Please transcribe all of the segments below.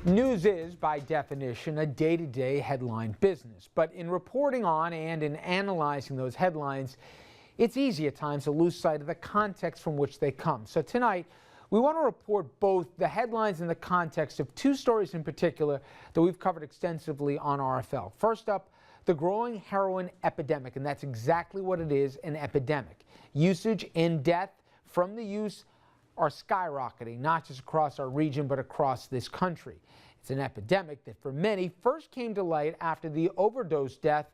News is, by definition, a day-to-day headline business. But in reporting on and in analyzing those headlines, it's easy at times to lose sight of the context from which they come. So tonight, we want to report both the headlines and the context of two stories in particular that we've covered extensively on RFL. First up, the growing heroin epidemic, and that's exactly what it is, an epidemic. Usage and death from the use are skyrocketing, not just across our region, but across this country. It's an epidemic that for many first came to light after the overdose death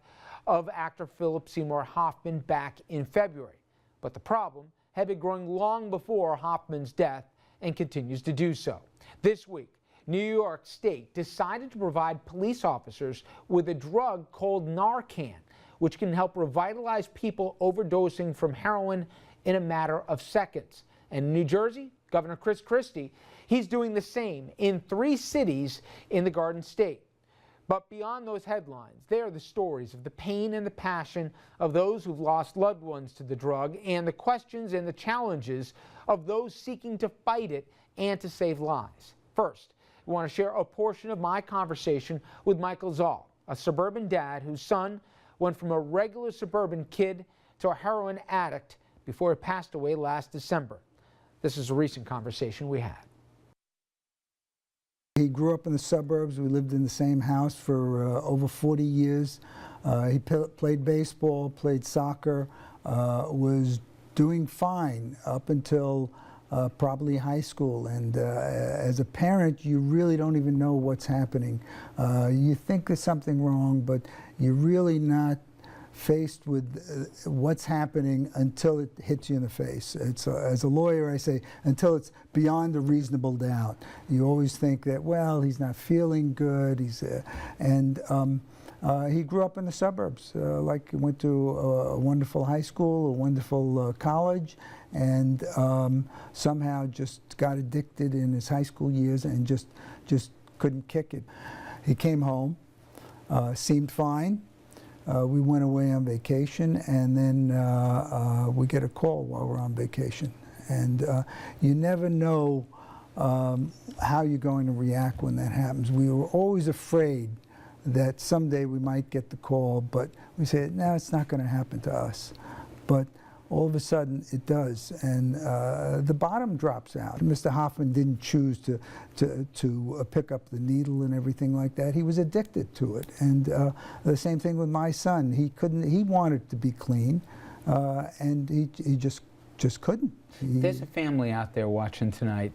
of actor Philip Seymour Hoffman back in February. But the problem had been growing long before Hoffman's death and continues to do so. This week, New York State decided to provide police officers with a drug called Narcan, which can help revitalize people overdosing from heroin in a matter of seconds. And in New Jersey, Governor Chris Christie, he's doing the same in 3 cities in the Garden State. But beyond those headlines, they are the stories of the pain and the passion of those who've lost loved ones to the drug and the questions and the challenges of those seeking to fight it and to save lives. First, I want to share a portion of my conversation with Michael Zoll, a suburban dad whose son went from a regular suburban kid to a heroin addict before he passed away last December. This is a recent conversation we had. He grew up in the suburbs. We lived in the same house for over 40 years. He played baseball, played soccer, was doing fine up until probably high school. And as a parent, you really don't even know what's happening. You think there's something wrong, but you're really not faced with what's happening until it hits you in the face. It's as a lawyer, I say, until it's beyond a reasonable doubt. You always think that, well, he's not feeling good. He grew up in the suburbs. Like he went to a wonderful high school, a wonderful college, and somehow just got addicted in his high school years and just couldn't kick it. He came home, seemed fine. We went away on vacation, and then we get a call while we're on vacation. And you never know how you're going to react when that happens. We were always afraid that someday we might get the call, but we said, no, it's not going to happen to us. But all of a sudden it does, and the bottom drops out. Mr. Hoffman didn't choose to pick up the needle and everything like that. He was addicted to it, and the same thing with my son. He couldn't. He wanted to be clean, and he just couldn't. There's a family out there watching tonight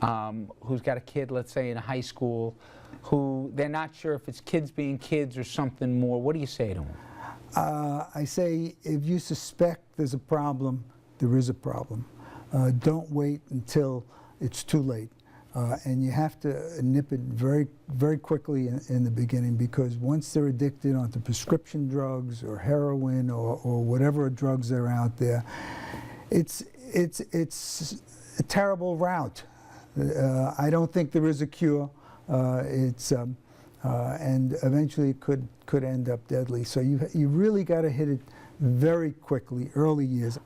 who's got a kid, let's say in high school, who they're not sure if it's kids being kids or something more. What do you say to them? I say, if you suspect there's a problem, there is a problem. Don't wait until it's too late. And you have to nip it very, very quickly in the beginning, because once they're addicted onto prescription drugs or heroin or whatever drugs are out there, it's a terrible route. I don't think there is a cure. And eventually it could end up deadly. So you really got to hit it very quickly, early years.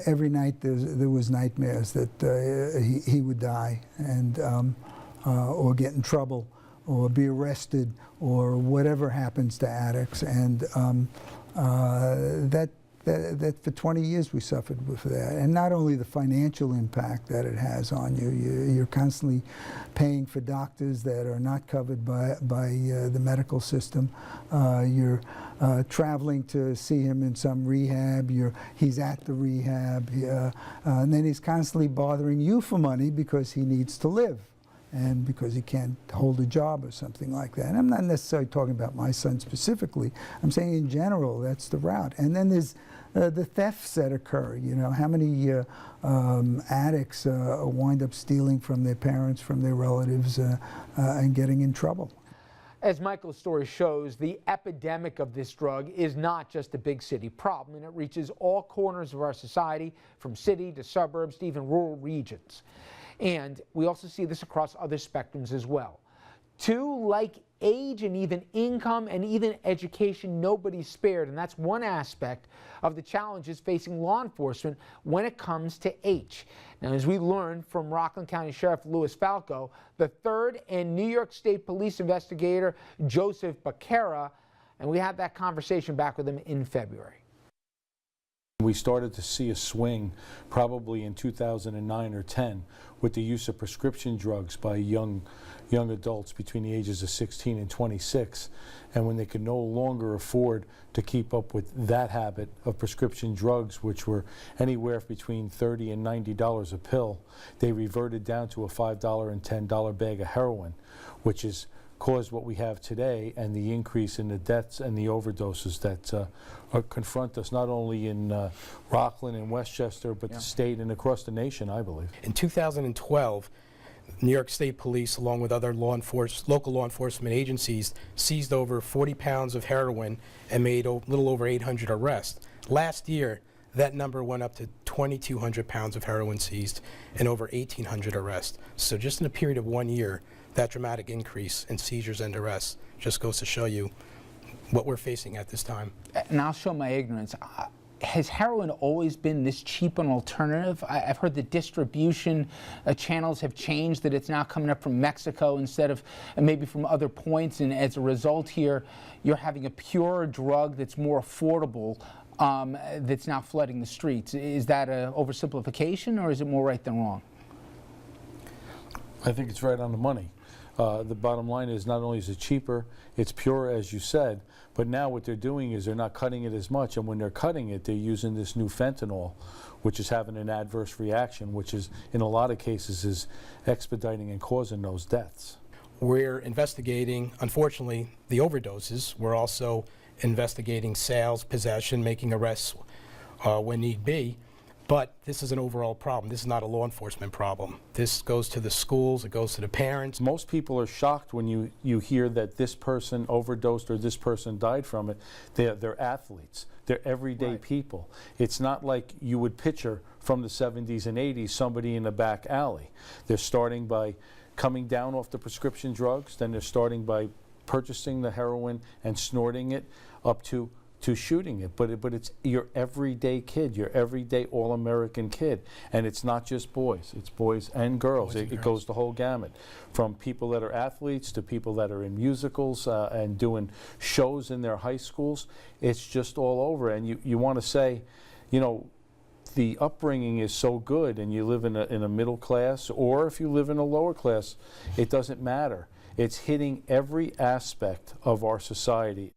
Every night there was nightmares that he would die, and or get in trouble, or be arrested, or whatever happens to addicts. And that for 20 years we suffered for that. And not only the financial impact that it has on you, you're constantly paying for doctors that are not covered by the medical system. You're traveling to see him in some rehab. He's at the rehab, and then he's constantly bothering you for money because he needs to live, and because he can't hold a job or something like that. And I'm not necessarily talking about my son specifically. I'm saying in general, that's the route. And then there's the thefts that occur. You know, how many addicts wind up stealing from their parents, from their relatives, and getting in trouble. As Michael's story shows, the epidemic of this drug is not just a big city problem, and it reaches all corners of our society, from city to suburbs to even rural regions. And we also see this across other spectrums as well. Two like age and even income and even education, nobody's spared. And that's one aspect of the challenges facing law enforcement when it comes to H. Now, as we learned from Rockland County Sheriff Louis Falco, the 3rd and New York State Police investigator Joseph Becerra, and we had that conversation back with him in February. We started to see a swing probably in 2009 or 10 with the use of prescription drugs by young adults between the ages of 16 and 26. And when they could no longer afford to keep up with that habit of prescription drugs, which were anywhere between $30 and $90 a pill, they reverted down to a $5 and $10 bag of heroin, which has caused what we have today and the increase in the deaths and the overdoses that confront us not only in Rockland and Westchester, but the state and across the nation, I believe. In 2012, New York State Police, along with other local law enforcement agencies, seized over 40 pounds of heroin and made a little over 800 arrests. Last year, that number went up to 2,200 pounds of heroin seized and over 1,800 arrests. So just in a period of 1 year, that dramatic increase in seizures and arrests just goes to show you what we're facing at this time. And I'll show my ignorance. Has heroin always been this cheap an alternative? I've heard the distribution channels have changed, that it's now coming up from Mexico instead of maybe from other points, and as a result here, you're having a pure drug that's more affordable that's now flooding the streets. Is that an oversimplification, or is it more right than wrong? I think it's right on the money. The bottom line is not only is it cheaper, it's pure, as you said, but now what they're doing is they're not cutting it as much, and when they're cutting it, they're using this new fentanyl, which is having an adverse reaction, which is, in a lot of cases, is expediting and causing those deaths. We're investigating, unfortunately, the overdoses. We're also investigating sales, possession, making arrests when need be. But this is an overall problem. This is not a law enforcement problem. This goes to the schools, it goes to the parents. Most people are shocked when you hear that this person overdosed or this person died from it. They're athletes. They're everyday people. It's not like you would picture from the 70s and 80s somebody in a back alley. They're starting by coming down off the prescription drugs, then they're starting by purchasing the heroin and snorting it up to shooting it, but it's your everyday kid, your everyday all-American kid, and it's not just boys, it's boys and girls. It goes the whole gamut, from people that are athletes to people that are in musicals and doing shows in their high schools. It's just all over, and you want to say, you know, the upbringing is so good, and you live in a middle class, or if you live in a lower class, it doesn't matter. It's hitting every aspect of our society.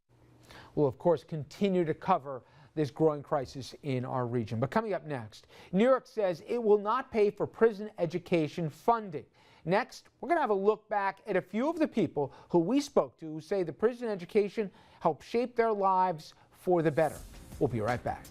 We'll, of course, continue to cover this growing crisis in our region. But coming up next, New York says it will not pay for prison education funding. Next, we're going to have a look back at a few of the people who we spoke to who say the prison education helped shape their lives for the better. We'll be right back.